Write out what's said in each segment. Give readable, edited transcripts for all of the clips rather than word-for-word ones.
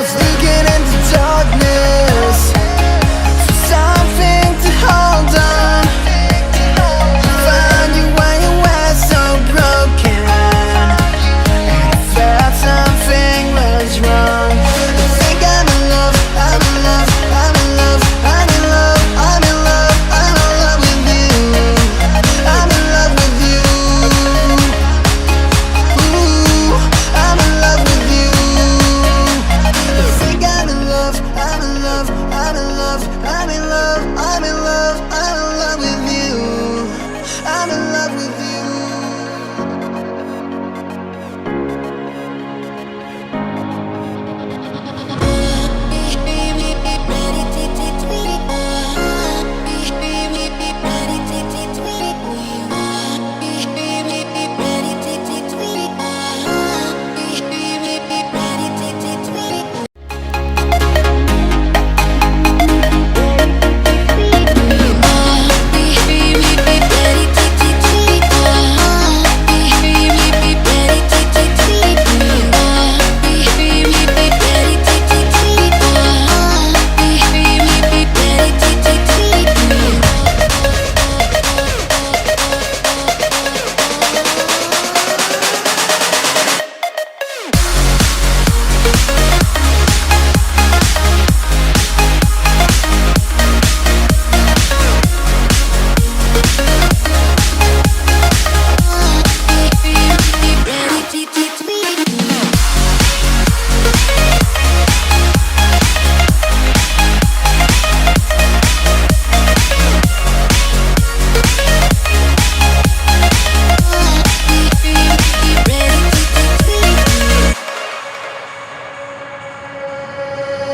was looking into darkness for something to hold on. Found you when you were so broken, and I felt something was wrong. I think I'm in love, I'm in love, I'm in love, I'm in love, I'm in love, I'm in love with you. I'm in love with you. Ooh, I'm in love with you. I think I'm in love, I'm in love, I'm in love, I'm in love, I'm in love, I'm in love with you. I'm in love with you.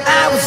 I was